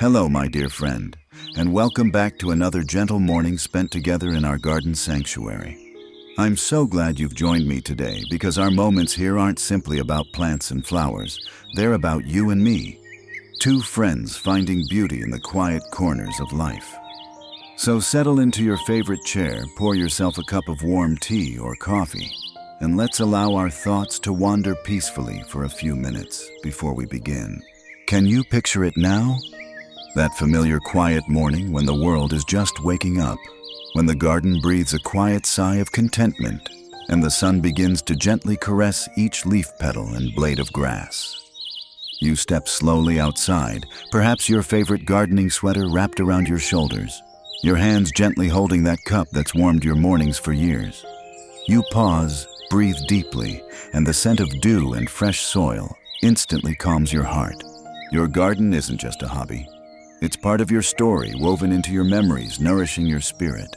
Hello, my dear friend, and welcome back to another gentle morning spent together in our garden sanctuary. I'm so glad you've joined me today because our moments here aren't simply about plants and flowers. They're about you and me, two friends finding beauty in the quiet corners of life. So settle into your favorite chair, pour yourself a cup of warm tea or coffee, and let's allow our thoughts to wander peacefully for a few minutes before we begin. Can you picture it now? That familiar quiet morning when the world is just waking up, when the garden breathes a quiet sigh of contentment, and the sun begins to gently caress each leaf petal and blade of grass. You step slowly outside, perhaps your favorite gardening sweater wrapped around your shoulders, your hands gently holding that cup that's warmed your mornings for years. You pause, breathe deeply, and the scent of dew and fresh soil instantly calms your heart. Your garden isn't just a hobby. It's part of your story, woven into your memories, nourishing your spirit.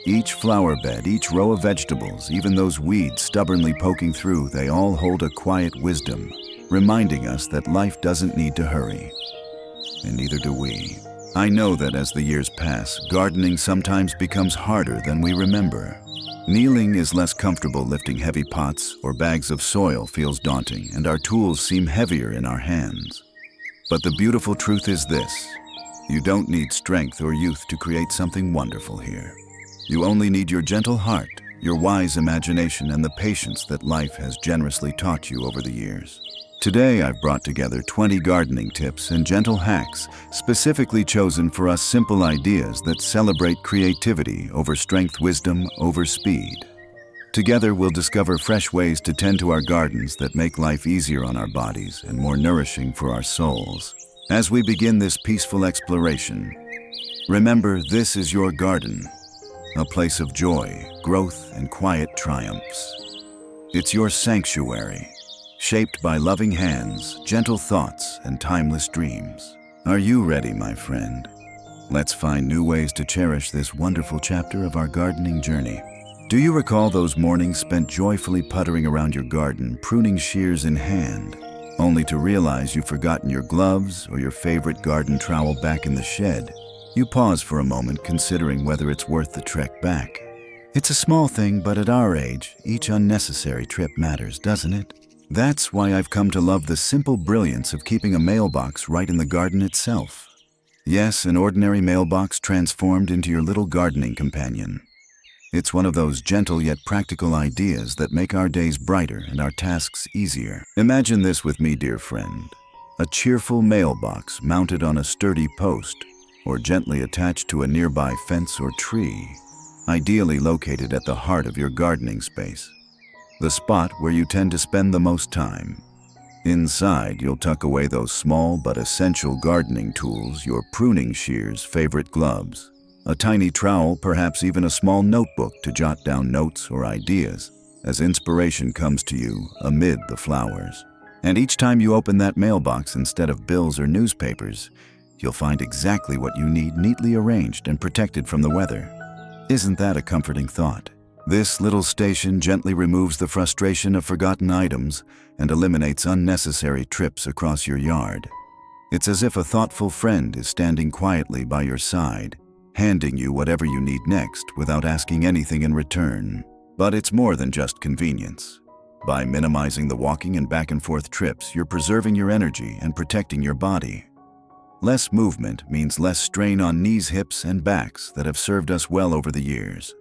Each flower bed, each row of vegetables, even those weeds stubbornly poking through, they all hold a quiet wisdom, reminding us that life doesn't need to hurry. And neither do we. I know that as the years pass, gardening sometimes becomes harder than we remember. Kneeling is less comfortable, lifting heavy pots or bags of soil feels daunting, and our tools seem heavier in our hands. But the beautiful truth is this: you don't need strength or youth to create something wonderful here. You only need your gentle heart, your wise imagination, and the patience that life has generously taught you over the years. Today, I've brought together 20 gardening tips and gentle hacks specifically chosen for us, simple ideas that celebrate creativity over strength, wisdom over speed. Together, we'll discover fresh ways to tend to our gardens that make life easier on our bodies and more nourishing for our souls. As we begin this peaceful exploration, remember, this is your garden, a place of joy, growth, and quiet triumphs. It's your sanctuary, shaped by loving hands, gentle thoughts, and timeless dreams. Are you ready, my friend? Let's find new ways to cherish this wonderful chapter of our gardening journey. Do you recall those mornings spent joyfully puttering around your garden, pruning shears in hand, only to realize you've forgotten your gloves or your favorite garden trowel back in the shed? You pause for a moment, considering whether it's worth the trek back. It's a small thing, but at our age, each unnecessary trip matters, doesn't it? That's why I've come to love the simple brilliance of keeping a mailbox right in the garden itself. Yes, an ordinary mailbox transformed into your little gardening companion. It's one of those gentle yet practical ideas that make our days brighter and our tasks easier. Imagine this with me, dear friend. A cheerful mailbox mounted on a sturdy post or gently attached to a nearby fence or tree, ideally located at the heart of your gardening space, the spot where you tend to spend the most time. Inside, you'll tuck away those small but essential gardening tools, your pruning shears, favorite gloves, a tiny trowel, perhaps even a small notebook to jot down notes or ideas as inspiration comes to you amid the flowers. And each time you open that mailbox, instead of bills or newspapers, you'll find exactly what you need, neatly arranged and protected from the weather. Isn't that a comforting thought? This little station gently removes the frustration of forgotten items and eliminates unnecessary trips across your yard. It's as if a thoughtful friend is standing quietly by your side, handing you whatever you need next without asking anything in return. But it's more than just convenience. By minimizing the walking and back and forth trips, you're preserving your energy and protecting your body. Less movement means less strain on knees, hips, and backs that have served us well over the years.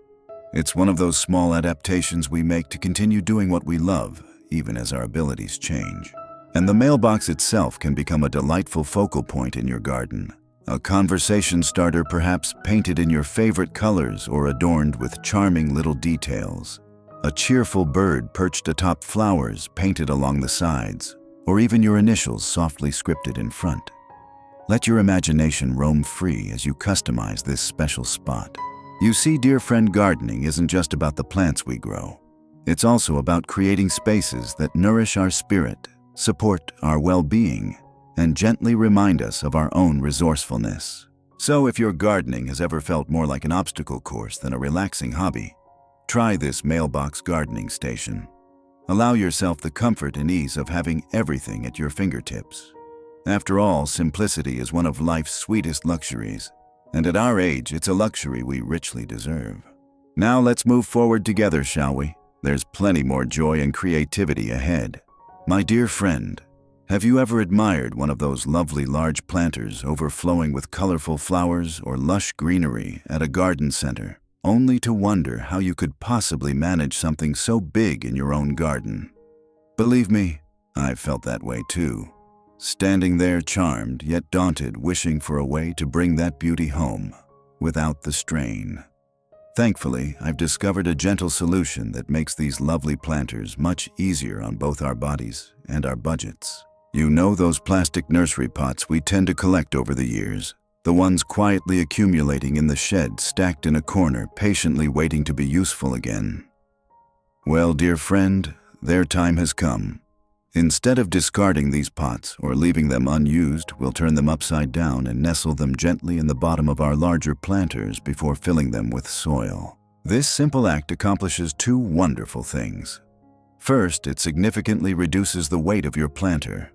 It's one of those small adaptations we make to continue doing what we love, even as our abilities change. And the mailbox itself can become a delightful focal point in your garden. A conversation starter, perhaps painted in your favorite colors or adorned with charming little details. A cheerful bird perched atop flowers painted along the sides, or even your initials softly scripted in front. Let your imagination roam free as you customize this special spot. You see, dear friend, gardening isn't just about the plants we grow. It's also about creating spaces that nourish our spirit, support our well-being, and gently remind us of our own resourcefulness. So if your gardening has ever felt more like an obstacle course than a relaxing hobby, try this mailbox gardening station. Allow yourself the comfort and ease of having everything at your fingertips. After all, simplicity is one of life's sweetest luxuries, and at our age, it's a luxury we richly deserve. Now let's move forward together, shall we? There's plenty more joy and creativity ahead. My dear friend, have you ever admired one of those lovely large planters overflowing with colorful flowers or lush greenery at a garden center, only to wonder how you could possibly manage something so big in your own garden? Believe me, I've felt that way too. Standing there charmed yet daunted, wishing for a way to bring that beauty home without the strain. Thankfully, I've discovered a gentle solution that makes these lovely planters much easier on both our bodies and our budgets. You know those plastic nursery pots we tend to collect over the years, the ones quietly accumulating in the shed, stacked in a corner, patiently waiting to be useful again. Well, dear friend, their time has come. Instead of discarding these pots or leaving them unused, we'll turn them upside down and nestle them gently in the bottom of our larger planters before filling them with soil. This simple act accomplishes two wonderful things. First, it significantly reduces the weight of your planter.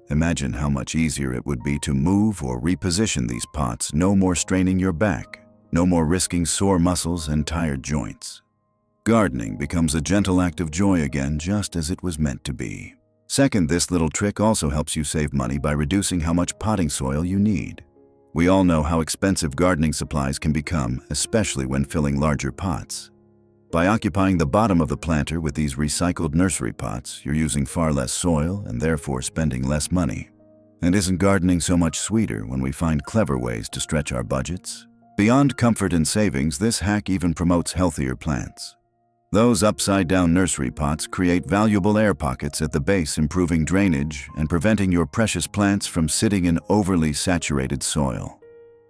Imagine how much easier it would be to move or reposition these pots, no more straining your back, no more risking sore muscles and tired joints. Gardening becomes a gentle act of joy again, just as it was meant to be. Second, this little trick also helps you save money by reducing how much potting soil you need. We all know how expensive gardening supplies can become, especially when filling larger pots. By occupying the bottom of the planter with these recycled nursery pots, you're using far less soil and therefore spending less money. And isn't gardening so much sweeter when we find clever ways to stretch our budgets? Beyond comfort and savings, this hack even promotes healthier plants. Those upside-down nursery pots create valuable air pockets at the base, improving drainage and preventing your precious plants from sitting in overly saturated soil.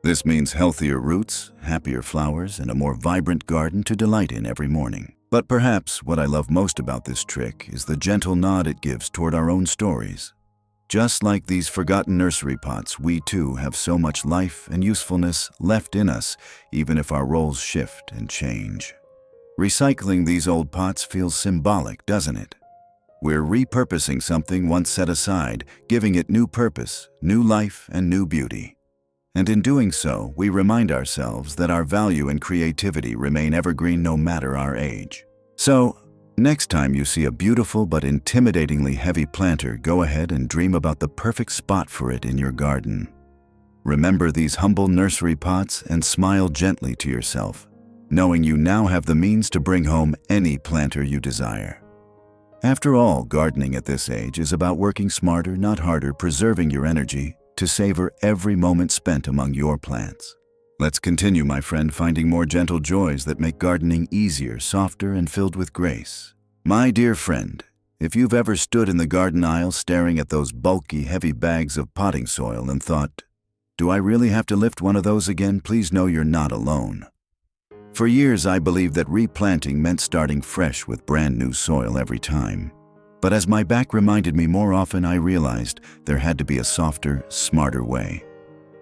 This means healthier roots, happier flowers, and a more vibrant garden to delight in every morning. But perhaps what I love most about this trick is the gentle nod it gives toward our own stories. Just like these forgotten nursery pots, we too have so much life and usefulness left in us, even if our roles shift and change. Recycling these old pots feels symbolic, doesn't it? We're repurposing something once set aside, giving it new purpose, new life, and new beauty. And in doing so, we remind ourselves that our value and creativity remain evergreen no matter our age. So, next time you see a beautiful but intimidatingly heavy planter, go ahead and dream about the perfect spot for it in your garden. Remember these humble nursery pots and smile gently to yourself, knowing you now have the means to bring home any planter you desire. After all, gardening at this age is about working smarter, not harder, preserving your energy to savor every moment spent among your plants. Let's continue, my friend, finding more gentle joys that make gardening easier, softer, and filled with grace. My dear friend, if you've ever stood in the garden aisle staring at those bulky, heavy bags of potting soil and thought, "Do I really have to lift one of those again?" please know you're not alone. For years, I believed that replanting meant starting fresh with brand new soil every time. But as my back reminded me more often, I realized there had to be a softer, smarter way.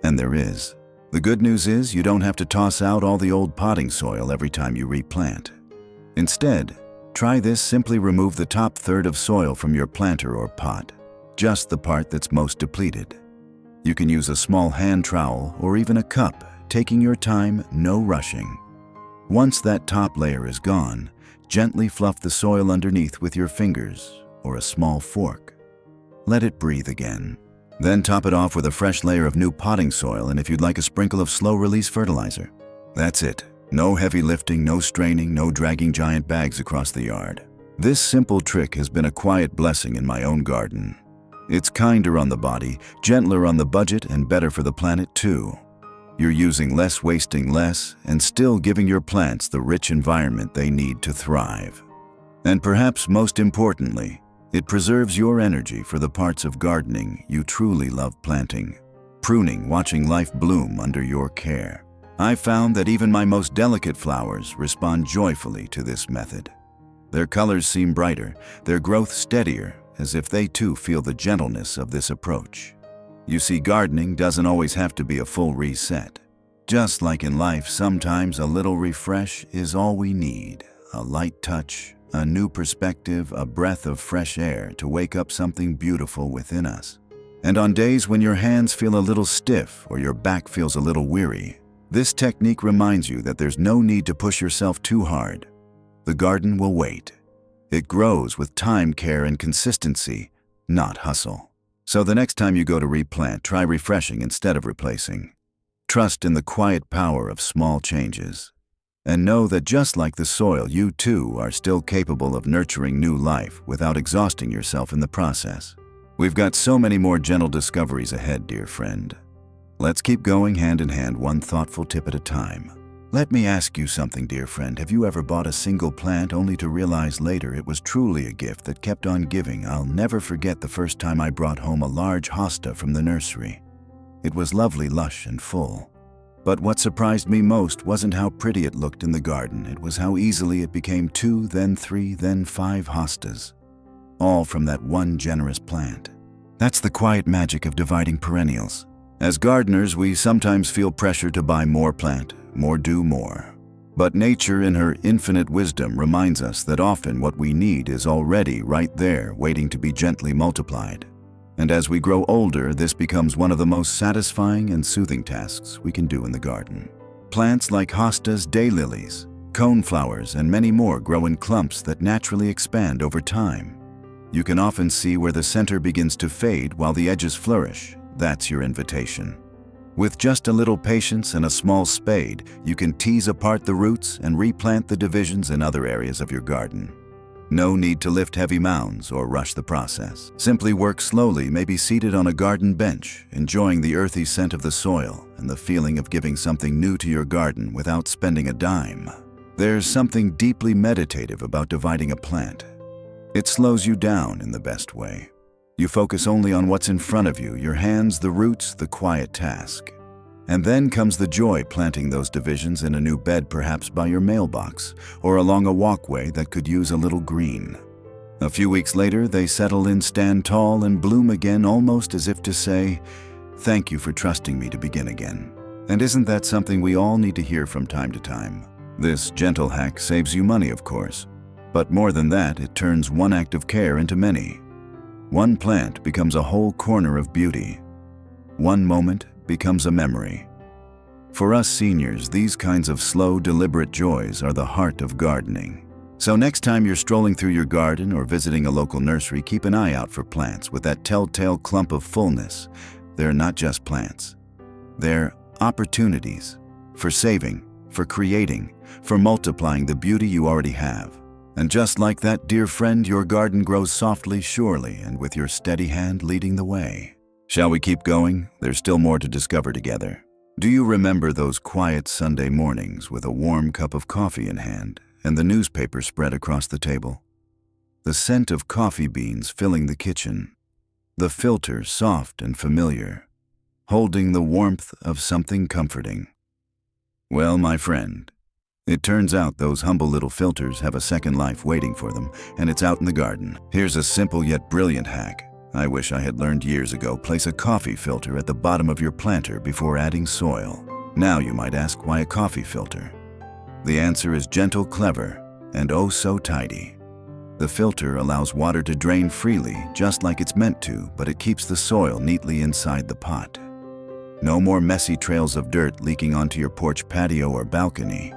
And there is. The good news is you don't have to toss out all the old potting soil every time you replant. Instead, try this: simply remove the top third of soil from your planter or pot, just the part that's most depleted. You can use a small hand trowel or even a cup, taking your time, no rushing. Once that top layer is gone, gently fluff the soil underneath with your fingers or a small fork. Let it breathe again. Then top it off with a fresh layer of new potting soil, and if you'd like, a sprinkle of slow-release fertilizer. That's it. No heavy lifting, no straining, no dragging giant bags across the yard. This simple trick has been a quiet blessing in my own garden. It's kinder on the body, gentler on the budget, and better for the planet too. You're using less, wasting less, and still giving your plants the rich environment they need to thrive. And perhaps most importantly, it preserves your energy for the parts of gardening you truly love: planting, pruning, watching life bloom under your care. I've found that even my most delicate flowers respond joyfully to this method. Their colors seem brighter, their growth steadier, as if they too feel the gentleness of this approach. You see, gardening doesn't always have to be a full reset. Just like in life, sometimes a little refresh is all we need. A light touch, a new perspective, a breath of fresh air to wake up something beautiful within us. And on days when your hands feel a little stiff or your back feels a little weary, this technique reminds you that there's no need to push yourself too hard. The garden will wait. It grows with time, care, and consistency, not hustle. So the next time you go to replant, try refreshing instead of replacing. Trust in the quiet power of small changes. And know that just like the soil, you too are still capable of nurturing new life without exhausting yourself in the process. We've got so many more gentle discoveries ahead, dear friend. Let's keep going hand in hand, one thoughtful tip at a time. Let me ask you something, dear friend. Have you ever bought a single plant only to realize later it was truly a gift that kept on giving? I'll never forget the first time I brought home a large hosta from the nursery. It was lovely, lush, and full. But what surprised me most wasn't how pretty it looked in the garden. It was how easily it became 2, then 3, then 5 hostas. All from that one generous plant. That's the quiet magic of dividing perennials. As gardeners, we sometimes feel pressure to buy more plant, do more. But nature in her infinite wisdom reminds us that often what we need is already right there, waiting to be gently multiplied. And as we grow older, this becomes one of the most satisfying and soothing tasks we can do in the garden. Plants like hostas, daylilies, coneflowers, and many more grow in clumps that naturally expand over time. You can often see where the center begins to fade while the edges flourish. That's your invitation. With just a little patience and a small spade, you can tease apart the roots and replant the divisions in other areas of your garden. No need to lift heavy mounds or rush the process. Simply work slowly, maybe seated on a garden bench, enjoying the earthy scent of the soil and the feeling of giving something new to your garden without spending a dime. There's something deeply meditative about dividing a plant. It slows you down in the best way. You focus only on what's in front of you, your hands, the roots, the quiet task. And then comes the joy, planting those divisions in a new bed, perhaps by your mailbox, or along a walkway that could use a little green. A few weeks later, they settle in, stand tall, and bloom again, almost as if to say, "Thank you for trusting me to begin again." And isn't that something we all need to hear from time to time? This gentle hack saves you money, of course. But more than that, it turns one act of care into many. One plant becomes a whole corner of beauty. One moment becomes a memory. For us seniors, these kinds of slow, deliberate joys are the heart of gardening. So next time you're strolling through your garden or visiting a local nursery, keep an eye out for plants with that telltale clump of fullness. They're not just plants. They're opportunities for saving, for creating, for multiplying the beauty you already have. And just like that, dear friend, your garden grows softly, surely, and with your steady hand leading the way. Shall we keep going? There's still more to discover together. Do you remember those quiet Sunday mornings with a warm cup of coffee in hand and the newspaper spread across the table? The scent of coffee beans filling the kitchen, the filter soft and familiar, holding the warmth of something comforting. Well, my friend, it turns out those humble little filters have a second life waiting for them, and it's out in the garden. Here's a simple yet brilliant hack I wish I had learned years ago. Place a coffee filter at the bottom of your planter before adding soil. Now you might ask, why a coffee filter? The answer is gentle, clever, and oh so tidy. The filter allows water to drain freely, just like it's meant to, but it keeps the soil neatly inside the pot. No more messy trails of dirt leaking onto your porch, patio, or balcony.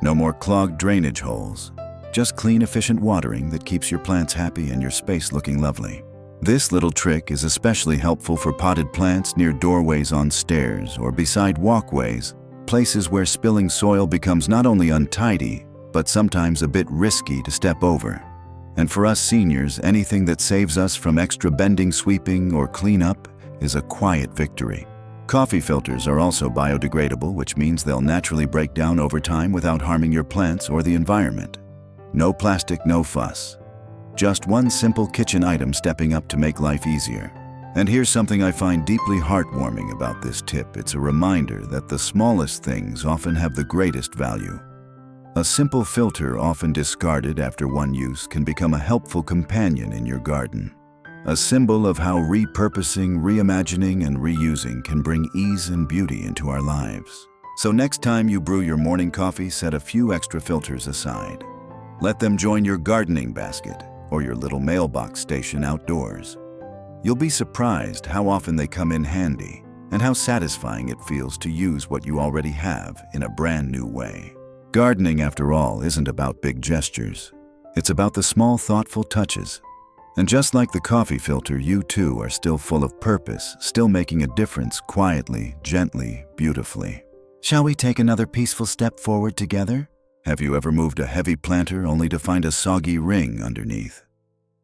No more clogged drainage holes. Just clean, efficient watering that keeps your plants happy and your space looking lovely. This little trick is especially helpful for potted plants near doorways, on stairs, or beside walkways, places where spilling soil becomes not only untidy, but sometimes a bit risky to step over. And for us seniors, anything that saves us from extra bending, sweeping, or cleanup is a quiet victory. Coffee filters are also biodegradable, which means they'll naturally break down over time without harming your plants or the environment. No plastic, no fuss. Just one simple kitchen item stepping up to make life easier. And here's something I find deeply heartwarming about this tip. It's a reminder that the smallest things often have the greatest value. A simple filter, often discarded after one use, can become a helpful companion in your garden. A symbol of how repurposing, reimagining, and reusing can bring ease and beauty into our lives. So next time you brew your morning coffee, set a few extra filters aside. Let them join your gardening basket or your little mailbox station outdoors. You'll be surprised how often they come in handy and how satisfying it feels to use what you already have in a brand new way. Gardening, after all, isn't about big gestures. It's about the small, thoughtful touches. And just like the coffee filter, you too are still full of purpose, still making a difference quietly, gently, beautifully. Shall we take another peaceful step forward together? Have you ever moved a heavy planter only to find a soggy ring underneath?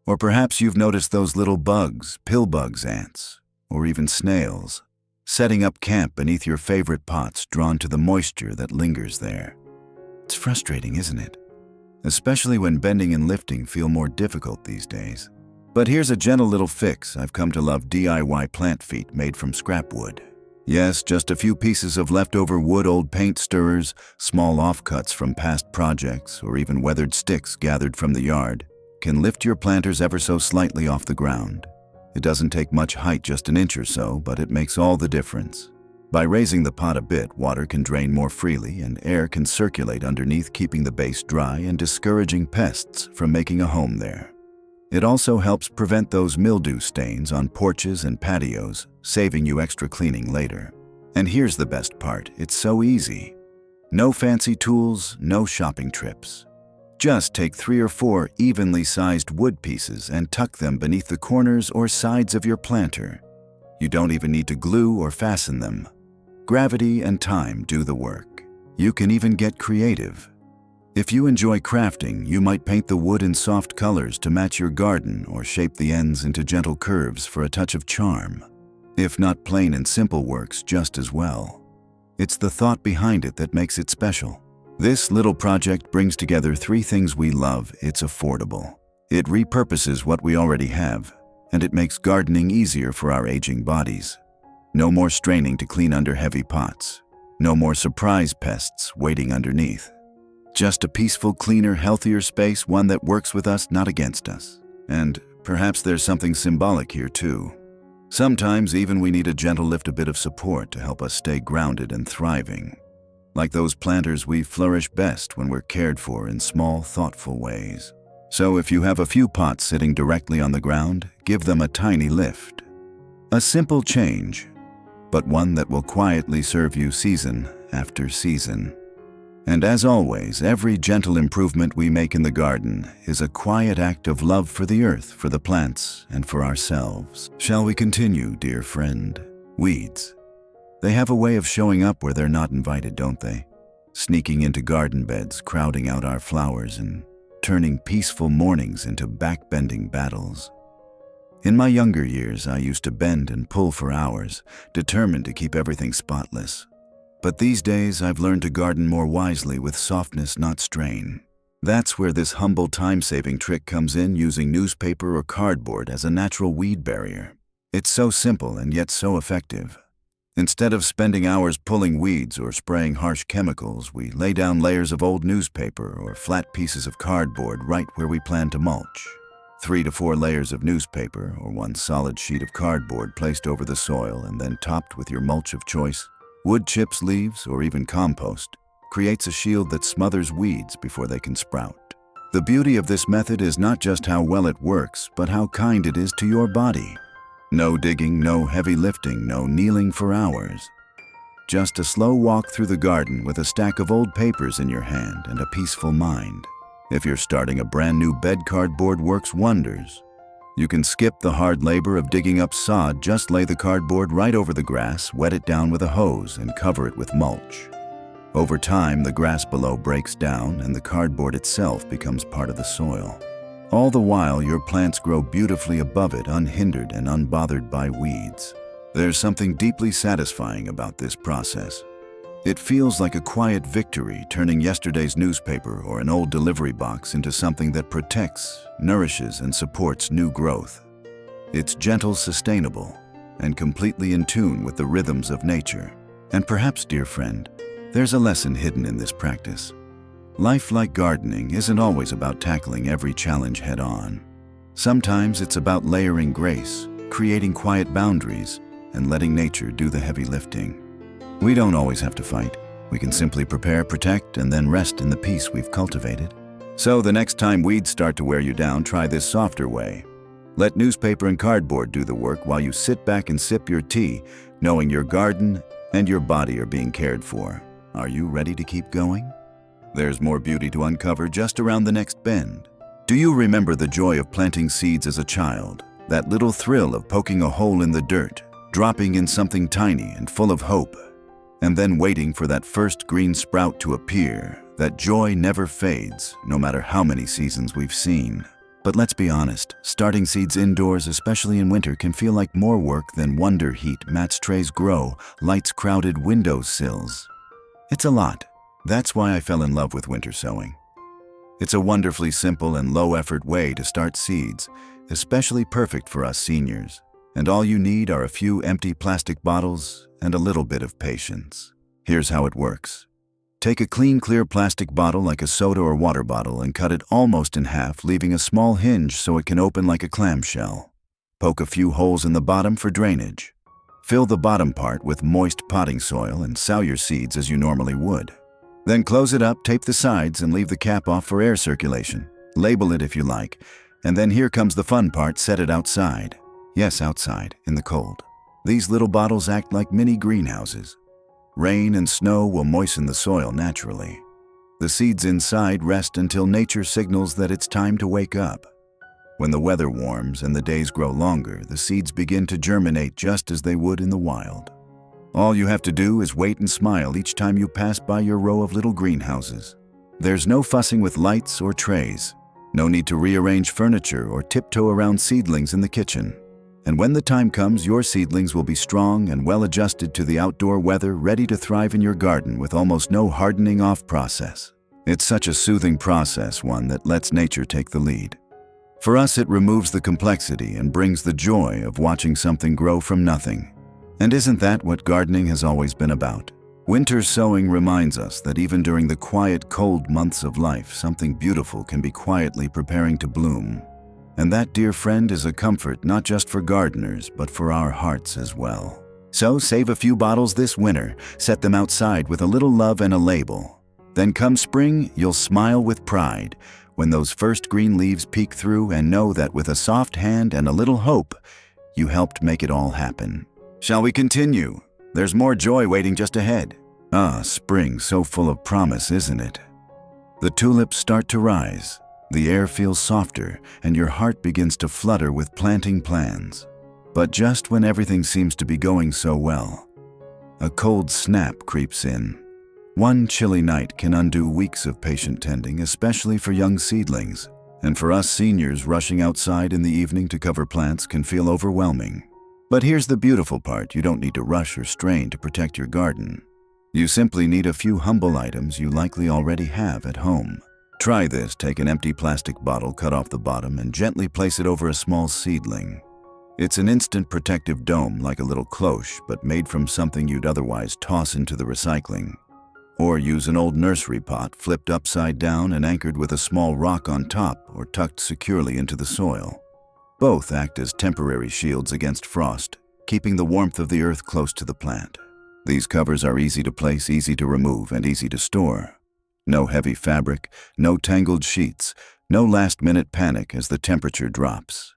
Or perhaps you've noticed those little bugs, pillbugs, ants, or even snails, setting up camp beneath your favorite pots, drawn to the moisture that lingers there. It's frustrating, isn't it? Especially when bending and lifting feel more difficult these days. But here's a gentle little fix. I've come to love DIY plant feet made from scrap wood. Yes, just a few pieces of leftover wood, old paint stirrers, small offcuts from past projects, or even weathered sticks gathered from the yard can lift your planters ever so slightly off the ground. It doesn't take much height, just an inch or so, but it makes all the difference. By raising the pot a bit, water can drain more freely and air can circulate underneath, keeping the base dry and discouraging pests from making a home there. It also helps prevent those mildew stains on porches and patios, saving you extra cleaning later. And here's the best part, it's so easy. No fancy tools, no shopping trips. Just take 3 or 4 evenly sized wood pieces and tuck them beneath the corners or sides of your planter. You don't even need to glue or fasten them. Gravity and time do the work. You can even get creative. If you enjoy crafting, you might paint the wood in soft colors to match your garden or shape the ends into gentle curves for a touch of charm. If not, plain and simple works just as well. It's the thought behind it that makes it special. This little project brings together 3 things we love. It's affordable. It repurposes what we already have, and it makes gardening easier for our aging bodies. No more straining to clean under heavy pots. No more surprise pests waiting underneath. Just a peaceful, cleaner, healthier space, one that works with us, not against us. And perhaps there's something symbolic here too. Sometimes even we need a gentle lift, a bit of support to help us stay grounded and thriving. Like those planters, we flourish best when we're cared for in small, thoughtful ways. So if you have a few pots sitting directly on the ground, give them a tiny lift. A simple change, but one that will quietly serve you season after season. And as always, every gentle improvement we make in the garden is a quiet act of love for the earth, for the plants, and for ourselves. Shall we continue, dear friend? Weeds. They have a way of showing up where they're not invited, don't they? Sneaking into garden beds, crowding out our flowers, and turning peaceful mornings into backbending battles. In my younger years, I used to bend and pull for hours, determined to keep everything spotless. But these days, I've learned to garden more wisely, with softness, not strain. That's where this humble time-saving trick comes in, using newspaper or cardboard as a natural weed barrier. It's so simple and yet so effective. Instead of spending hours pulling weeds or spraying harsh chemicals, we lay down layers of old newspaper or flat pieces of cardboard right where we plan to mulch. 3 to 4 layers of newspaper or 1 solid sheet of cardboard placed over the soil and then topped with your mulch of choice, wood chips, leaves, or even compost, creates a shield that smothers weeds before they can sprout. The beauty of this method is not just how well it works, but how kind it is to your body. No digging, no heavy lifting, no kneeling for hours. Just a slow walk through the garden with a stack of old papers in your hand and a peaceful mind. If you're starting a brand new bed, cardboard works wonders. You can skip the hard labor of digging up sod, just lay the cardboard right over the grass, wet it down with a hose, and cover it with mulch. Over time, the grass below breaks down and the cardboard itself becomes part of the soil. All the while, your plants grow beautifully above it, unhindered and unbothered by weeds. There's something deeply satisfying about this process. It feels like a quiet victory, turning yesterday's newspaper or an old delivery box into something that protects, nourishes, and supports new growth. It's gentle, sustainable, and completely in tune with the rhythms of nature. And perhaps, dear friend, there's a lesson hidden in this practice. Life, like gardening, isn't always about tackling every challenge head-on. Sometimes it's about layering grace, creating quiet boundaries, and letting nature do the heavy lifting. We don't always have to fight. We can simply prepare, protect, and then rest in the peace we've cultivated. So the next time weeds start to wear you down, try this softer way. Let newspaper and cardboard do the work while you sit back and sip your tea, knowing your garden and your body are being cared for. Are you ready to keep going? There's more beauty to uncover just around the next bend. Do you remember the joy of planting seeds as a child? That little thrill of poking a hole in the dirt, dropping in something tiny and full of hope, and then waiting for that first green sprout to appear. That joy never fades, no matter how many seasons we've seen. But let's be honest, starting seeds indoors, especially in winter, can feel like more work than wonder heat, mats trays grow, lights crowded window sills. It's a lot. That's why I fell in love with winter sowing. It's a wonderfully simple and low-effort way to start seeds, especially perfect for us seniors. And all you need are a few empty plastic bottles and a little bit of patience. Here's how it works. Take a clean, clear plastic bottle like a soda or water bottle and cut it almost in half, leaving a small hinge so it can open like a clamshell. Poke a few holes in the bottom for drainage. Fill the bottom part with moist potting soil and sow your seeds as you normally would. Then close it up, tape the sides, and leave the cap off for air circulation. Label it if you like. And then here comes the fun part, set it outside. Yes, outside, in the cold. These little bottles act like mini greenhouses. Rain and snow will moisten the soil naturally. The seeds inside rest until nature signals that it's time to wake up. When the weather warms and the days grow longer, the seeds begin to germinate just as they would in the wild. All you have to do is wait and smile each time you pass by your row of little greenhouses. There's no fussing with lights or trays. No need to rearrange furniture or tiptoe around seedlings in the kitchen. And when the time comes, your seedlings will be strong and well adjusted to the outdoor weather, ready to thrive in your garden with almost no hardening off process. It's such a soothing process, one that lets nature take the lead. For us, it removes the complexity and brings the joy of watching something grow from nothing. And isn't that what gardening has always been about? Winter sowing reminds us that even during the quiet, cold months of life, something beautiful can be quietly preparing to bloom. And that, dear friend, is a comfort not just for gardeners, but for our hearts as well. So save a few bottles this winter, set them outside with a little love and a label. Then come spring, you'll smile with pride when those first green leaves peek through, and know that with a soft hand and a little hope, you helped make it all happen. Shall we continue? There's more joy waiting just ahead. Ah, spring, so full of promise, isn't it? The tulips start to rise. The air feels softer, and your heart begins to flutter with planting plans. But just when everything seems to be going so well, a cold snap creeps in. One chilly night can undo weeks of patient tending, especially for young seedlings. And for us seniors, rushing outside in the evening to cover plants can feel overwhelming. But here's the beautiful part: you don't need to rush or strain to protect your garden. You simply need a few humble items you likely already have at home. Try this. Take an empty plastic bottle, cut off the bottom, and gently place it over a small seedling. It's an instant protective dome, like a little cloche, but made from something you'd otherwise toss into the recycling. Or use an old nursery pot, flipped upside down and anchored with a small rock on top or tucked securely into the soil. Both act as temporary shields against frost, keeping the warmth of the earth close to the plant. These covers are easy to place, easy to remove, and easy to store. No heavy fabric, no tangled sheets, no last-minute panic as the temperature drops.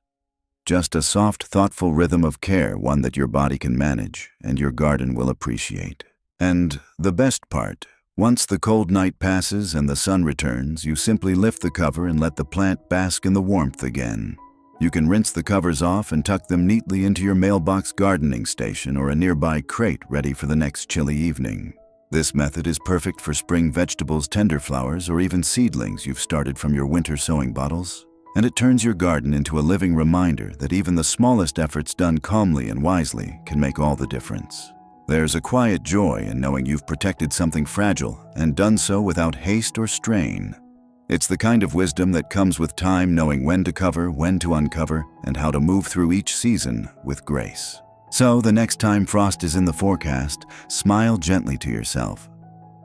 Just a soft, thoughtful rhythm of care, one that your body can manage and your garden will appreciate. And the best part, once the cold night passes and the sun returns, you simply lift the cover and let the plant bask in the warmth again. You can rinse the covers off and tuck them neatly into your Mailbox gardening station or a nearby crate, ready for the next chilly evening. This method is perfect for spring vegetables, tender flowers, or even seedlings you've started from your winter sowing bottles. And it turns your garden into a living reminder that even the smallest efforts done calmly and wisely can make all the difference. There's a quiet joy in knowing you've protected something fragile and done so without haste or strain. It's the kind of wisdom that comes with time, knowing when to cover, when to uncover, and how to move through each season with grace. So the next time frost is in the forecast, smile gently to yourself.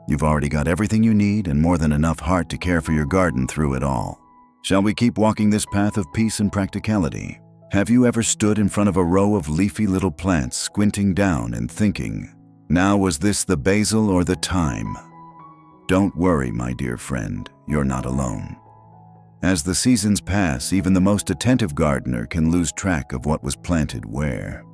You've already got everything you need and more than enough heart to care for your garden through it all. Shall we keep walking this path of peace and practicality? Have you ever stood in front of a row of leafy little plants, squinting down and thinking, now was this the basil or the thyme? Don't worry, my dear friend, you're not alone. As the seasons pass, even the most attentive gardener can lose track of what was planted where.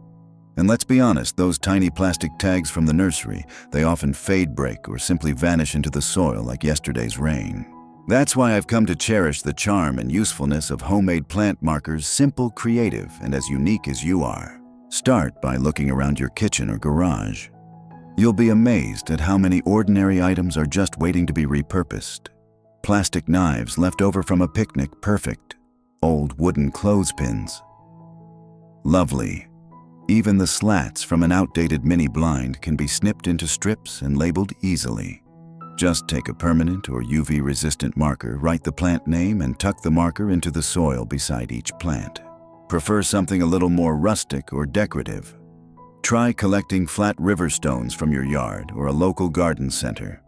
And let's be honest, those tiny plastic tags from the nursery, they often fade, break, or simply vanish into the soil like yesterday's rain. That's why I've come to cherish the charm and usefulness of homemade plant markers, simple, creative, and as unique as you are. Start by looking around your kitchen or garage. You'll be amazed at how many ordinary items are just waiting to be repurposed. Plastic knives left over from a picnic, perfect. Old wooden clothespins, lovely. Even the slats from an outdated mini blind can be snipped into strips and labeled easily. Just take a permanent or UV-resistant marker, write the plant name, and tuck the marker into the soil beside each plant. Prefer something a little more rustic or decorative? Try collecting flat river stones from your yard or a local garden center.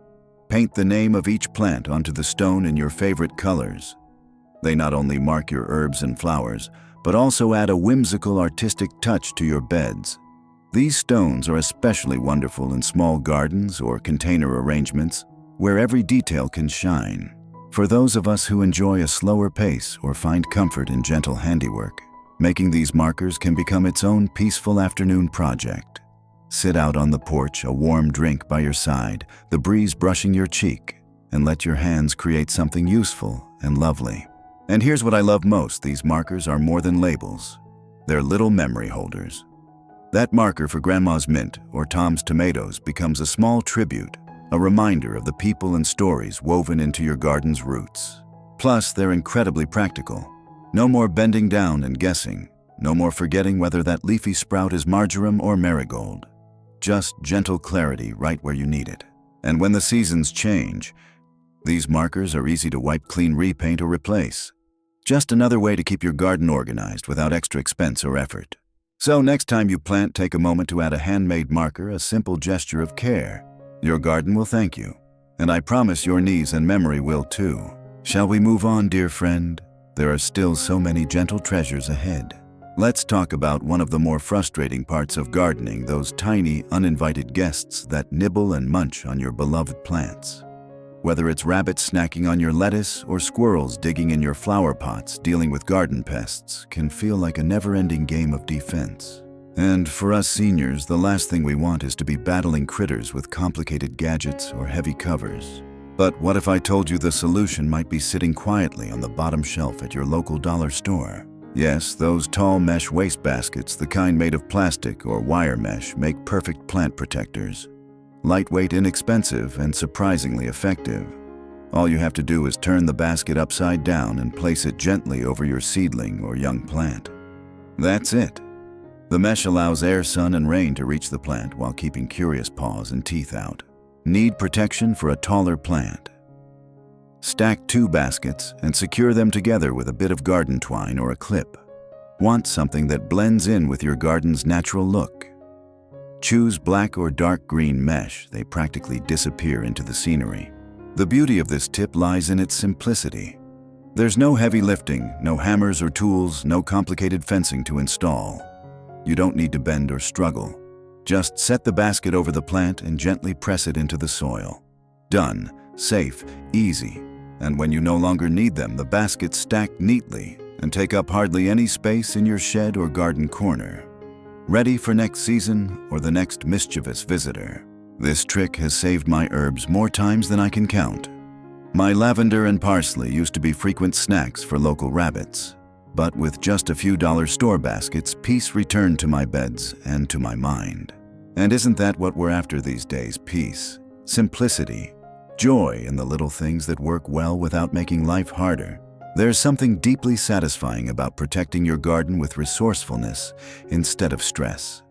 Paint the name of each plant onto the stone in your favorite colors. They not only mark your herbs and flowers, but also add a whimsical artistic touch to your beds. These stones are especially wonderful in small gardens or container arrangements where every detail can shine. For those of us who enjoy a slower pace or find comfort in gentle handiwork, making these markers can become its own peaceful afternoon project. Sit out on the porch, a warm drink by your side, the breeze brushing your cheek, and let your hands create something useful and lovely. And here's what I love most: these markers are more than labels. They're little memory holders. That marker for Grandma's mint or Tom's tomatoes becomes a small tribute, a reminder of the people and stories woven into your garden's roots. Plus, they're incredibly practical. No more bending down and guessing. No more forgetting whether that leafy sprout is marjoram or marigold. Just gentle clarity right where you need it. And when the seasons change, these markers are easy to wipe clean, repaint, or replace. Just another way to keep your garden organized without extra expense or effort. So next time you plant, take a moment to add a handmade marker, a simple gesture of care. Your garden will thank you. And I promise your knees and memory will too. Shall we move on, dear friend? There are still so many gentle treasures ahead. Let's talk about one of the more frustrating parts of gardening, those tiny, uninvited guests that nibble and munch on your beloved plants. Whether it's rabbits snacking on your lettuce or squirrels digging in your flower pots, dealing with garden pests can feel like a never-ending game of defense. And for us seniors, the last thing we want is to be battling critters with complicated gadgets or heavy covers. But what if I told you the solution might be sitting quietly on the bottom shelf at your local dollar store? Yes, those tall mesh waste baskets, the kind made of plastic or wire mesh, make perfect plant protectors. Lightweight, inexpensive, and surprisingly effective. All you have to do is turn the basket upside down and place it gently over your seedling or young plant. That's it. The mesh allows air, sun, and rain to reach the plant while keeping curious paws and teeth out. Need protection for a taller plant? Stack 2 baskets and secure them together with a bit of garden twine or a clip. Want something that blends in with your garden's natural look? Choose black or dark green mesh. They practically disappear into the scenery. The beauty of this tip lies in its simplicity. There's no heavy lifting, no hammers or tools, no complicated fencing to install. You don't need to bend or struggle. Just set the basket over the plant and gently press it into the soil. Done. Safe, easy. And when you no longer need them, the baskets stack neatly and take up hardly any space in your shed or garden corner. Ready for next season or the next mischievous visitor. This trick has saved my herbs more times than I can count. My lavender and parsley used to be frequent snacks for local rabbits. But with just a few dollar store baskets, peace returned to my beds and to my mind. And isn't that what we're after these days? Peace, simplicity, joy in the little things that work well without making life harder. There's something deeply satisfying about protecting your garden with resourcefulness instead of stress.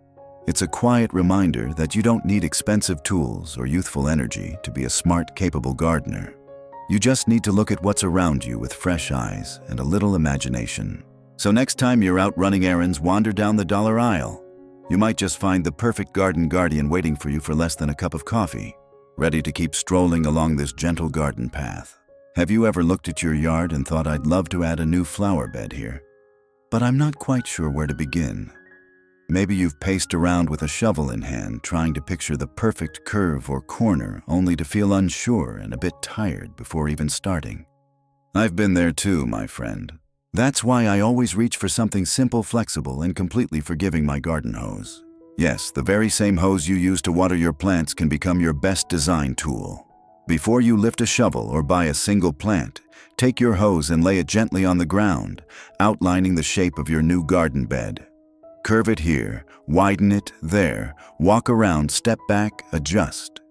It's a quiet reminder that you don't need expensive tools or youthful energy to be a smart, capable gardener. You just need to look at what's around you with fresh eyes and a little imagination. So next time you're out running errands, wander down the dollar aisle. You might just find the perfect garden guardian waiting for you for less than a cup of coffee, ready to keep strolling along this gentle garden path. Have you ever looked at your yard and thought, I'd love to add a new flower bed here, but I'm not quite sure where to begin? Maybe you've paced around with a shovel in hand, trying to picture the perfect curve or corner, only to feel unsure and a bit tired before even starting. I've been there too, my friend. That's why I always reach for something simple, flexible, and completely forgiving: my garden hose. Yes, the very same hose you use to water your plants can become your best design tool. Before you lift a shovel or buy a single plant, take your hose and lay it gently on the ground, outlining the shape of your new garden bed. Curve it here, widen it there, walk around, step back, adjust.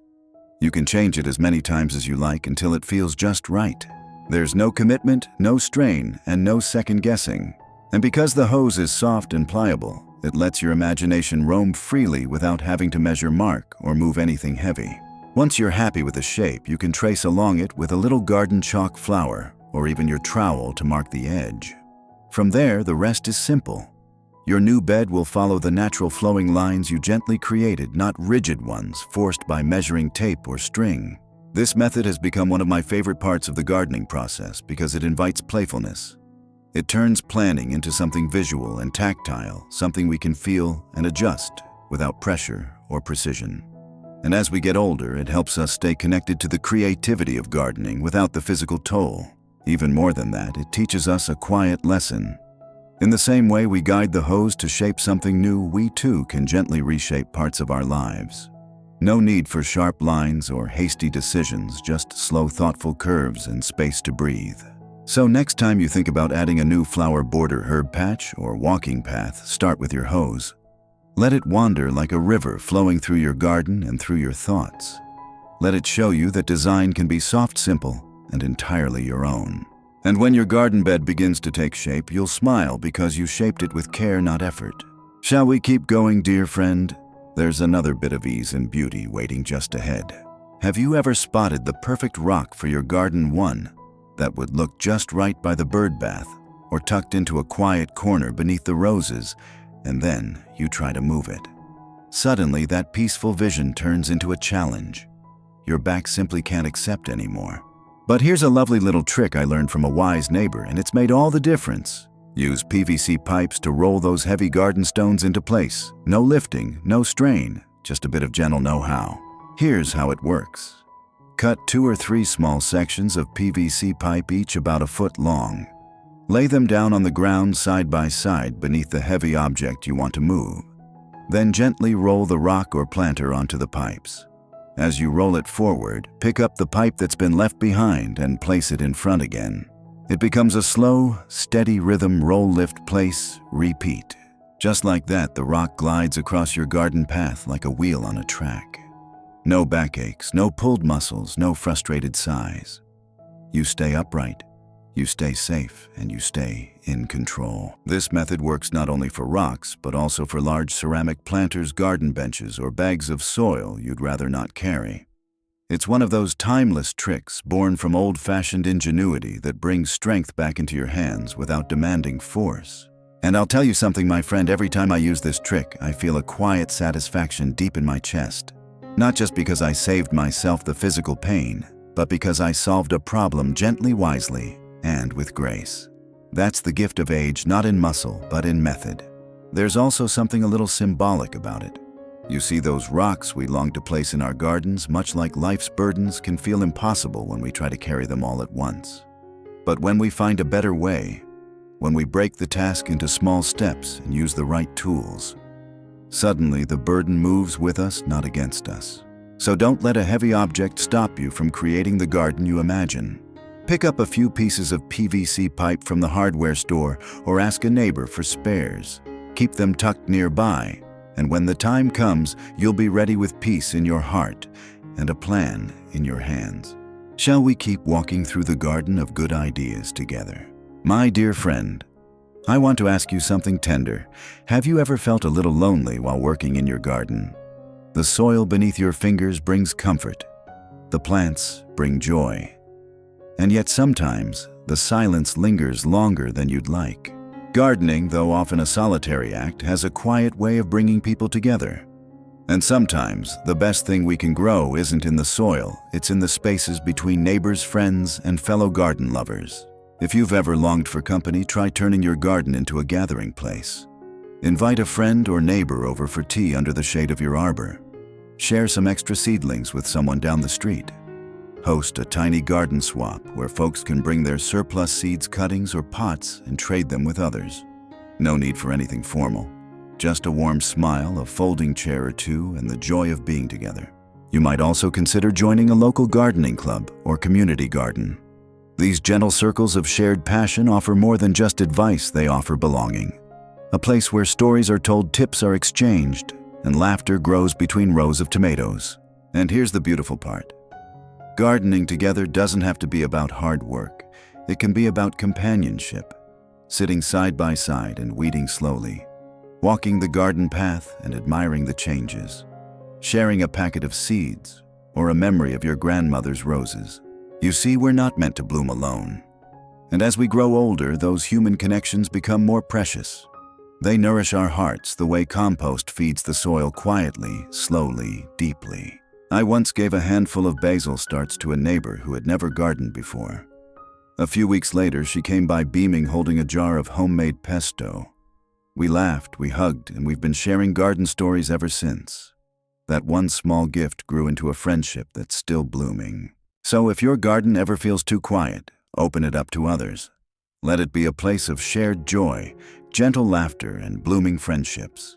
You can change it as many times as you like until it feels just right. There's no commitment, no strain, and no second guessing. And because the hose is soft and pliable, it lets your imagination roam freely without having to measure, mark, or move anything heavy. Once you're happy with the shape, you can trace along it with a little garden chalk flower, or even your trowel to mark the edge. From there, the rest is simple. Your new bed will follow the natural flowing lines you gently created, not rigid ones forced by measuring tape or string. This method has become one of my favorite parts of the gardening process because it invites playfulness. It turns planning into something visual and tactile, something we can feel and adjust without pressure or precision. And as we get older, it helps us stay connected to the creativity of gardening without the physical toll. Even more than that, it teaches us a quiet lesson. In the same way we guide the hose to shape something new, we too can gently reshape parts of our lives. No need for sharp lines or hasty decisions, just slow, thoughtful curves and space to breathe. So next time you think about adding a new flower border, herb patch, or walking path, start with your hose. Let it wander like a river flowing through your garden and through your thoughts. Let it show you that design can be soft, simple, and entirely your own. And when your garden bed begins to take shape, you'll smile because you shaped it with care, not effort. Shall we keep going, dear friend? There's another bit of ease and beauty waiting just ahead. Have you ever spotted the perfect rock for your garden, one that would look just right by the bird bath or tucked into a quiet corner beneath the roses, and then you try to move it? Suddenly, that peaceful vision turns into a challenge. Your back simply can't accept anymore. But here's a lovely little trick I learned from a wise neighbor, and it's made all the difference. Use PVC pipes to roll those heavy garden stones into place. No lifting, no strain, just a bit of gentle know-how. Here's how it works. Cut 2 or 3 small sections of PVC pipe, each about a foot long. Lay them down on the ground side by side beneath the heavy object you want to move. Then gently roll the rock or planter onto the pipes. As you roll it forward, pick up the pipe that's been left behind and place it in front again. It becomes a slow, steady rhythm: roll, lift, place, repeat. Just like that, the rock glides across your garden path like a wheel on a track. No backaches, no pulled muscles, no frustrated sighs. You stay upright, you stay safe, and you stay in control. This method works not only for rocks, but also for large ceramic planters, garden benches, or bags of soil you'd rather not carry. It's one of those timeless tricks born from old-fashioned ingenuity that brings strength back into your hands without demanding force. And I'll tell you something, my friend, every time I use this trick, I feel a quiet satisfaction deep in my chest. Not just because I saved myself the physical pain, but because I solved a problem gently, wisely, and with grace. That's the gift of age, not in muscle, but in method. There's also something a little symbolic about it. You see, those rocks we long to place in our gardens, much like life's burdens, can feel impossible when we try to carry them all at once. But when we find a better way, when we break the task into small steps and use the right tools, suddenly the burden moves with us, not against us. So don't let a heavy object stop you from creating the garden you imagine. Pick up a few pieces of PVC pipe from the hardware store or ask a neighbor for spares. Keep them tucked nearby, and when the time comes, you'll be ready with peace in your heart and a plan in your hands. Shall we keep walking through the garden of good ideas together? My dear friend, I want to ask you something tender. Have you ever felt a little lonely while working in your garden? The soil beneath your fingers brings comfort. The plants bring joy. And yet sometimes, the silence lingers longer than you'd like. Gardening, though often a solitary act, has a quiet way of bringing people together. And sometimes, the best thing we can grow isn't in the soil, it's in the spaces between neighbors, friends, and fellow garden lovers. If you've ever longed for company, try turning your garden into a gathering place. Invite a friend or neighbor over for tea under the shade of your arbor. Share some extra seedlings with someone down the street. Host a tiny garden swap where folks can bring their surplus seeds, cuttings, or pots and trade them with others. No need for anything formal. Just a warm smile, a folding chair or two, and the joy of being together. You might also consider joining a local gardening club or community garden. These gentle circles of shared passion offer more than just advice, they offer belonging. A place where stories are told, tips are exchanged, and laughter grows between rows of tomatoes. And here's the beautiful part. Gardening together doesn't have to be about hard work. It can be about companionship. Sitting side by side and weeding slowly. Walking the garden path and admiring the changes. Sharing a packet of seeds or a memory of your grandmother's roses. You see, we're not meant to bloom alone. And as we grow older, those human connections become more precious. They nourish our hearts the way compost feeds the soil quietly, slowly, deeply. I once gave a handful of basil starts to a neighbor who had never gardened before. A few weeks later, she came by beaming, holding a jar of homemade pesto. We laughed, we hugged, and we've been sharing garden stories ever since. That one small gift grew into a friendship that's still blooming. So if your garden ever feels too quiet, open it up to others. Let it be a place of shared joy, gentle laughter, and blooming friendships.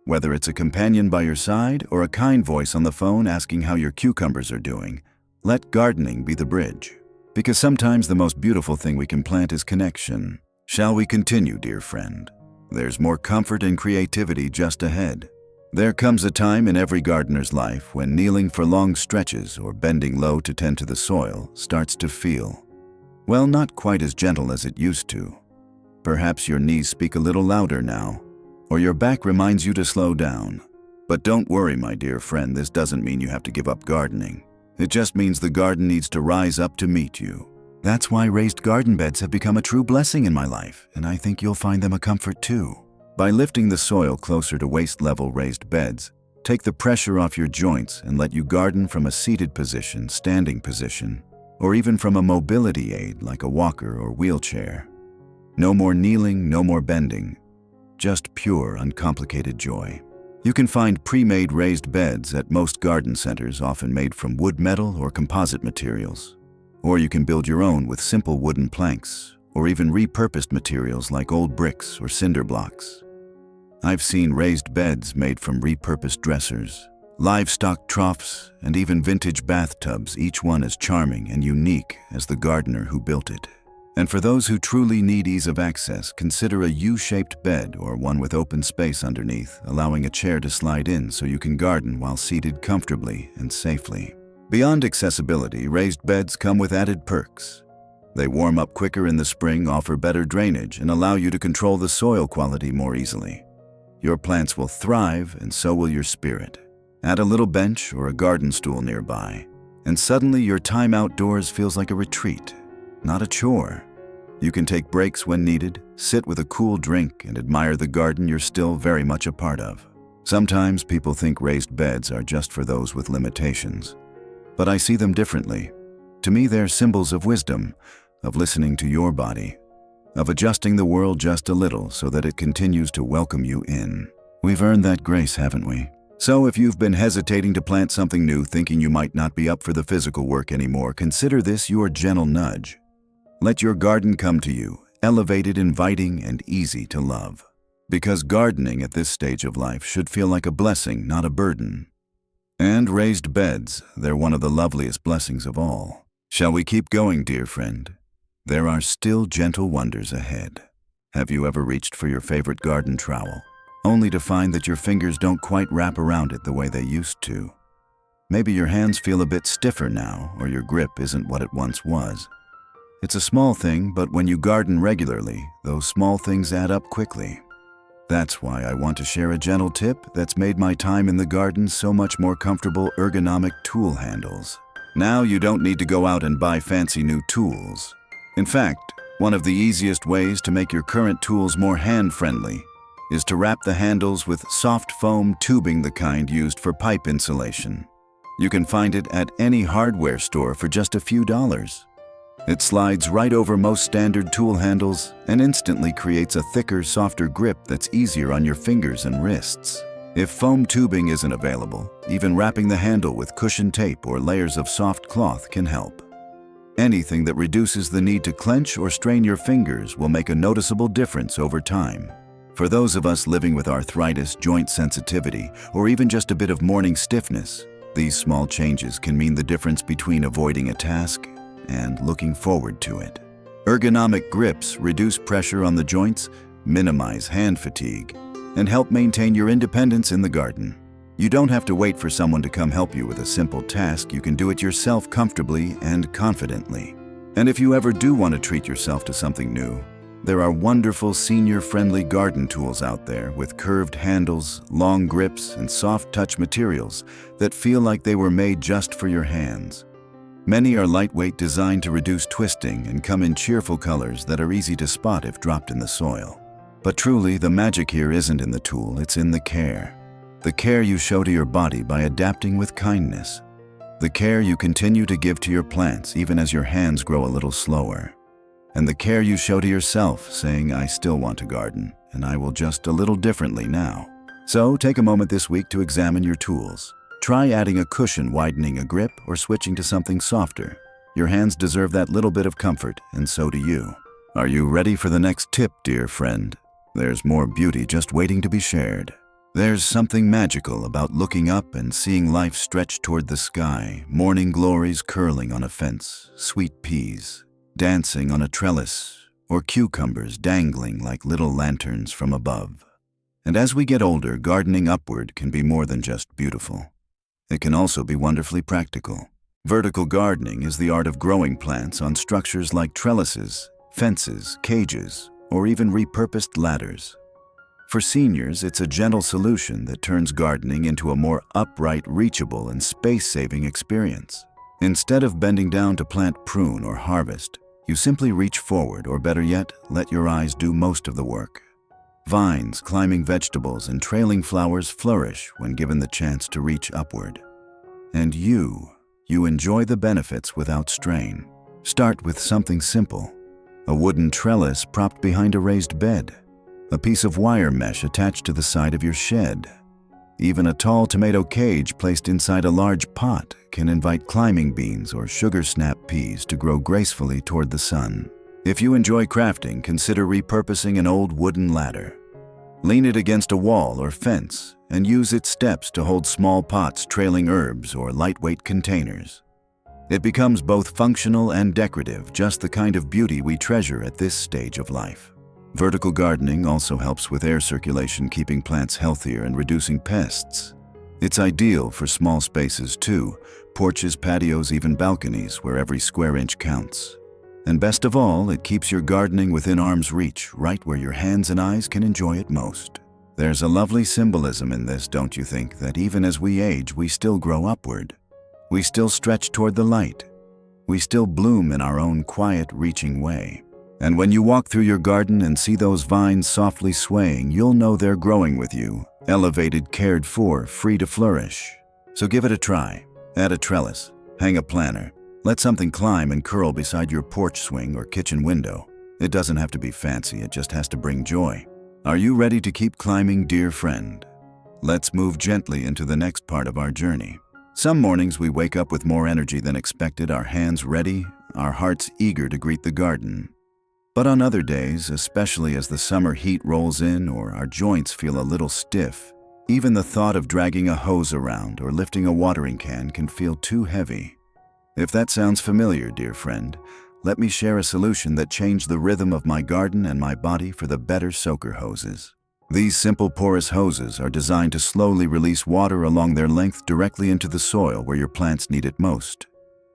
Whether it's a companion by your side or a kind voice on the phone asking how your cucumbers are doing, let gardening be the bridge. Because sometimes the most beautiful thing we can plant is connection. Shall we continue, dear friend? There's more comfort and creativity just ahead. There comes a time in every gardener's life when kneeling for long stretches or bending low to tend to the soil starts to feel, well, not quite as gentle as it used to. Perhaps your knees speak a little louder now, or your back reminds you to slow down. But don't worry, my dear friend, this doesn't mean you have to give up gardening. It just means the garden needs to rise up to meet you. That's why raised garden beds have become a true blessing in my life, and I think you'll find them a comfort too. By lifting the soil closer to waist-level raised beds, take the pressure off your joints and let you garden from a seated position, standing position, or even from a mobility aid like a walker or wheelchair. No more kneeling, no more bending. Just pure, uncomplicated joy. You can find pre-made raised beds at most garden centers, often made from wood, metal, or composite materials. Or you can build your own with simple wooden planks, or even repurposed materials like old bricks or cinder blocks. I've seen raised beds made from repurposed dressers, livestock troughs, and even vintage bathtubs, each one as charming and unique as the gardener who built it. And for those who truly need ease of access, consider a U-shaped bed or one with open space underneath, allowing a chair to slide in so you can garden while seated comfortably and safely. Beyond accessibility, raised beds come with added perks. They warm up quicker in the spring, offer better drainage, and allow you to control the soil quality more easily. Your plants will thrive, and so will your spirit. Add a little bench or a garden stool nearby, and suddenly your time outdoors feels like a retreat, not a chore. You can take breaks when needed, sit with a cool drink, and admire the garden you're still very much a part of. Sometimes people think raised beds are just for those with limitations, but I see them differently. To me, they're symbols of wisdom, of listening to your body, of adjusting the world just a little so that it continues to welcome you in. We've earned that grace, haven't we? So if you've been hesitating to plant something new, thinking you might not be up for the physical work anymore, consider this your gentle nudge. Let your garden come to you, elevated, inviting, and easy to love. Because gardening at this stage of life should feel like a blessing, not a burden. And raised beds, they're one of the loveliest blessings of all. Shall we keep going, dear friend? There are still gentle wonders ahead. Have you ever reached for your favorite garden trowel, only to find that your fingers don't quite wrap around it the way they used to? Maybe your hands feel a bit stiffer now, or your grip isn't what it once was. It's a small thing, but when you garden regularly, those small things add up quickly. That's why I want to share a gentle tip that's made my time in the garden so much more comfortable: ergonomic tool handles. Now you don't need to go out and buy fancy new tools. In fact, one of the easiest ways to make your current tools more hand-friendly is to wrap the handles with soft foam tubing, the kind used for pipe insulation. You can find it at any hardware store for just a few dollars. It slides right over most standard tool handles and instantly creates a thicker, softer grip that's easier on your fingers and wrists. If foam tubing isn't available, even wrapping the handle with cushion tape or layers of soft cloth can help. Anything that reduces the need to clench or strain your fingers will make a noticeable difference over time. For those of us living with arthritis, joint sensitivity, or even just a bit of morning stiffness, these small changes can mean the difference between avoiding a task and looking forward to it. Ergonomic grips reduce pressure on the joints, minimize hand fatigue, and help maintain your independence in the garden. You don't have to wait for someone to come help you with a simple task. You can do it yourself comfortably and confidently. And if you ever do want to treat yourself to something new, there are wonderful senior-friendly garden tools out there with curved handles, long grips, and soft touch materials that feel like they were made just for your hands. Many are lightweight, designed to reduce twisting, and come in cheerful colors that are easy to spot if dropped in the soil. But truly, the magic here isn't in the tool, it's in the care. The care you show to your body by adapting with kindness. The care you continue to give to your plants even as your hands grow a little slower. And the care you show to yourself, saying, I still want to garden, and I will just a little differently now. So take a moment this week to examine your tools. Try adding a cushion, widening a grip, or switching to something softer. Your hands deserve that little bit of comfort, and so do you. Are you ready for the next tip, dear friend? There's more beauty just waiting to be shared. There's something magical about looking up and seeing life stretch toward the sky, morning glories curling on a fence, sweet peas dancing on a trellis, or cucumbers dangling like little lanterns from above. And as we get older, gardening upward can be more than just beautiful. It can also be wonderfully practical. Vertical gardening is the art of growing plants on structures like trellises, fences, cages, or even repurposed ladders. For seniors, it's a gentle solution that turns gardening into a more upright, reachable, and space-saving experience. Instead of bending down to plant, prune, or harvest, you simply reach forward, or better yet, let your eyes do most of the work. Vines, climbing vegetables, and trailing flowers flourish when given the chance to reach upward. And you enjoy the benefits without strain. Start with something simple. A wooden trellis propped behind a raised bed. A piece of wire mesh attached to the side of your shed. Even a tall tomato cage placed inside a large pot can invite climbing beans or sugar snap peas to grow gracefully toward the sun. If you enjoy crafting, consider repurposing an old wooden ladder. Lean it against a wall or fence and use its steps to hold small pots, trailing herbs, or lightweight containers. It becomes both functional and decorative, just the kind of beauty we treasure at this stage of life. Vertical gardening also helps with air circulation, keeping plants healthier and reducing pests. It's ideal for small spaces too, porches, patios, even balconies, where every square inch counts. And best of all, it keeps your gardening within arm's reach, right where your hands and eyes can enjoy it most. There's a lovely symbolism in this, don't you think, that even as we age, we still grow upward. We still stretch toward the light. We still bloom in our own quiet, reaching way. And when you walk through your garden and see those vines softly swaying, you'll know they're growing with you, elevated, cared for, free to flourish. So give it a try. Add a trellis, hang a planter, let something climb and curl beside your porch swing or kitchen window. It doesn't have to be fancy, it just has to bring joy. Are you ready to keep climbing, dear friend? Let's move gently into the next part of our journey. Some mornings we wake up with more energy than expected, our hands ready, our hearts eager to greet the garden. But on other days, especially as the summer heat rolls in or our joints feel a little stiff, even the thought of dragging a hose around or lifting a watering can can feel too heavy. If that sounds familiar, dear friend, let me share a solution that changed the rhythm of my garden and my body for the better soaker hoses. These simple porous hoses are designed to slowly release water along their length directly into the soil where your plants need it most.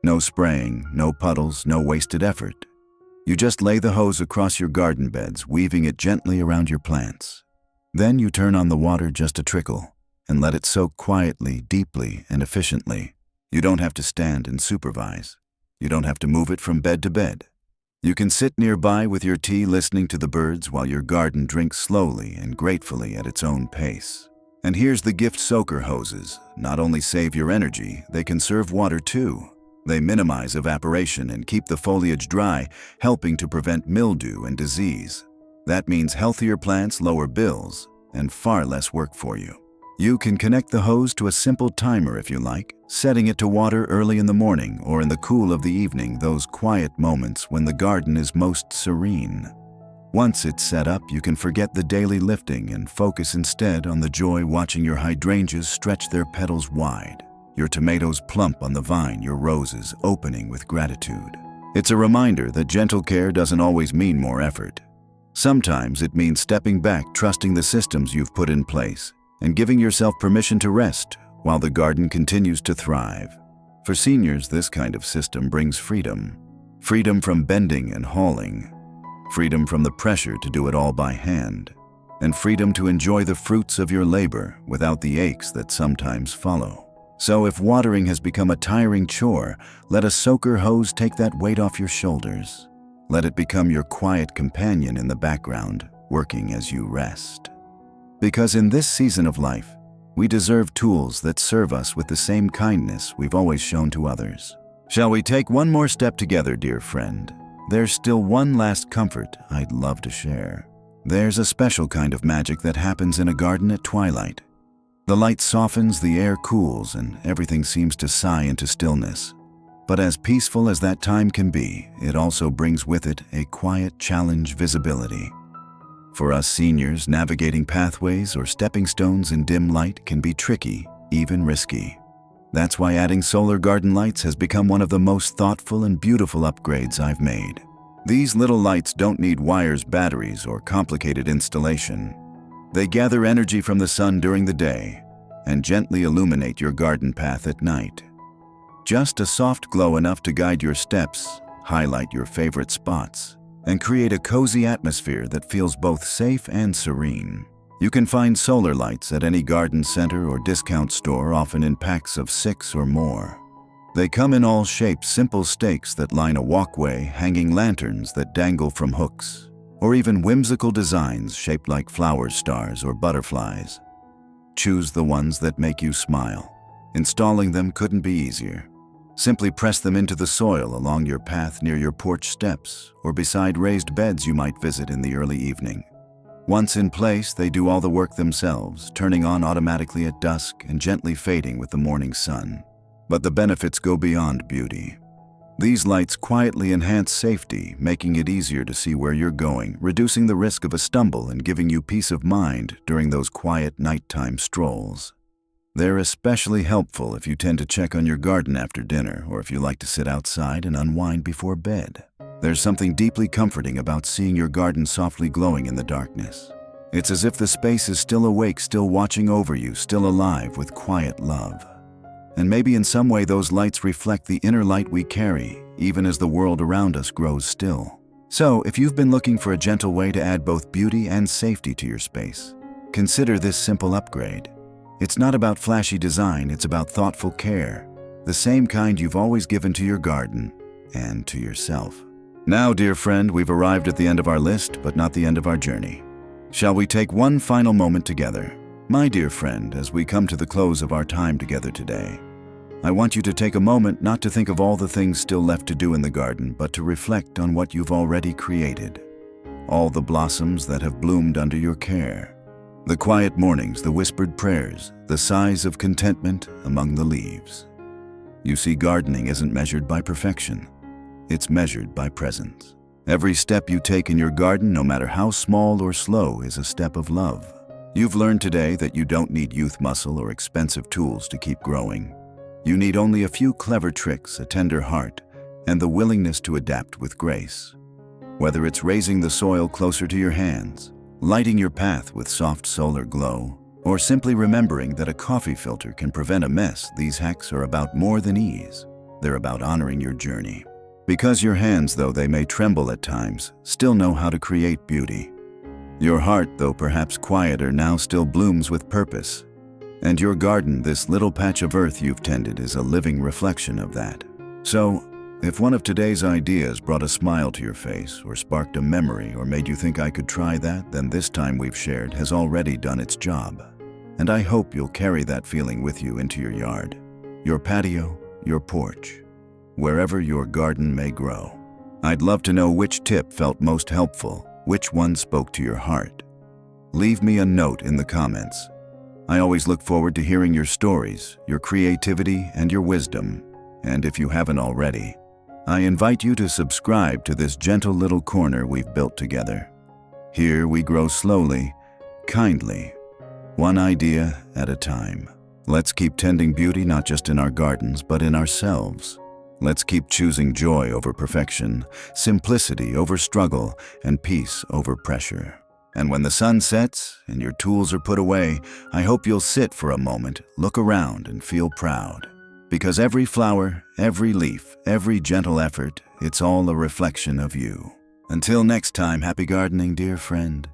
No spraying, no puddles, no wasted effort. You just lay the hose across your garden beds, weaving it gently around your plants. Then you turn on the water just a trickle and let it soak quietly, deeply, and efficiently. You don't have to stand and supervise. You don't have to move it from bed to bed. You can sit nearby with your tea listening to the birds while your garden drinks slowly and gratefully at its own pace. And here's the gift: soaker hoses not only save your energy, they conserve water too. They minimize evaporation and keep the foliage dry, helping to prevent mildew and disease. That means healthier plants, lower bills, and far less work for you. You can connect the hose to a simple timer if you like, setting it to water early in the morning or in the cool of the evening, those quiet moments when the garden is most serene. Once it's set up, you can forget the daily lifting and focus instead on the joy watching your hydrangeas stretch their petals wide, your tomatoes plump on the vine, your roses opening with gratitude. It's a reminder that gentle care doesn't always mean more effort. Sometimes it means stepping back, trusting the systems you've put in place, and giving yourself permission to rest while the garden continues to thrive. For seniors, this kind of system brings freedom. Freedom from bending and hauling. Freedom from the pressure to do it all by hand. And freedom to enjoy the fruits of your labor without the aches that sometimes follow. So if watering has become a tiring chore, let a soaker hose take that weight off your shoulders. Let it become your quiet companion in the background, working as you rest. Because in this season of life, we deserve tools that serve us with the same kindness we've always shown to others. Shall we take one more step together, dear friend? There's still one last comfort I'd love to share. There's a special kind of magic that happens in a garden at twilight. The light softens, the air cools, and everything seems to sigh into stillness. But as peaceful as that time can be, it also brings with it a quiet challenge: visibility. For us seniors, navigating pathways or stepping stones in dim light can be tricky, even risky. That's why adding solar garden lights has become one of the most thoughtful and beautiful upgrades I've made. These little lights don't need wires, batteries, or complicated installation. They gather energy from the sun during the day and gently illuminate your garden path at night. Just a soft glow enough to guide your steps, highlight your favorite spots, and create a cozy atmosphere that feels both safe and serene. You can find solar lights at any garden center or discount store, often in packs of 6 or more. They come in all shapes: simple stakes that line a walkway, hanging lanterns that dangle from hooks, or even whimsical designs shaped like flower stars or butterflies. Choose the ones that make you smile. Installing them couldn't be easier. Simply press them into the soil along your path, near your porch steps, or beside raised beds you might visit in the early evening. Once in place, they do all the work themselves, turning on automatically at dusk and gently fading with the morning sun. But the benefits go beyond beauty. These lights quietly enhance safety, making it easier to see where you're going, reducing the risk of a stumble and giving you peace of mind during those quiet nighttime strolls. They're especially helpful if you tend to check on your garden after dinner, or if you like to sit outside and unwind before bed. There's something deeply comforting about seeing your garden softly glowing in the darkness. It's as if the space is still awake, still watching over you, still alive with quiet love. And maybe in some way those lights reflect the inner light we carry, even as the world around us grows still. So, if you've been looking for a gentle way to add both beauty and safety to your space, consider this simple upgrade. It's not about flashy design, it's about thoughtful care, the same kind you've always given to your garden and to yourself. Now, dear friend, we've arrived at the end of our list, but not the end of our journey. Shall we take one final moment together? My dear friend, as we come to the close of our time together today, I want you to take a moment not to think of all the things still left to do in the garden, but to reflect on what you've already created. All the blossoms that have bloomed under your care. The quiet mornings, the whispered prayers, the sighs of contentment among the leaves. You see, gardening isn't measured by perfection. It's measured by presence. Every step you take in your garden, no matter how small or slow, is a step of love. You've learned today that you don't need youth muscle or expensive tools to keep growing. You need only a few clever tricks, a tender heart, and the willingness to adapt with grace. Whether it's raising the soil closer to your hands, lighting your path with soft solar glow, or simply remembering that a coffee filter can prevent a mess, these hacks are about more than ease. They're about honoring your journey. Because your hands, though they may tremble at times, still know how to create beauty. Your heart, though perhaps quieter, now still blooms with purpose. And your garden, this little patch of earth you've tended, is a living reflection of that. So, if one of today's ideas brought a smile to your face, or sparked a memory, or made you think I could try that, then this time we've shared has already done its job. And I hope you'll carry that feeling with you into your yard, your patio, your porch, wherever your garden may grow. I'd love to know which tip felt most helpful, which one spoke to your heart. Leave me a note in the comments. I always look forward to hearing your stories, your creativity, and your wisdom. And if you haven't already, I invite you to subscribe to this gentle little corner we've built together. Here we grow slowly, kindly, one idea at a time. Let's keep tending beauty not just in our gardens, but in ourselves. Let's keep choosing joy over perfection, simplicity over struggle, and peace over pressure. And when the sun sets and your tools are put away, I hope you'll sit for a moment, look around, and feel proud. Because every flower, every leaf, every gentle effort, it's all a reflection of you. Until next time, happy gardening, dear friend.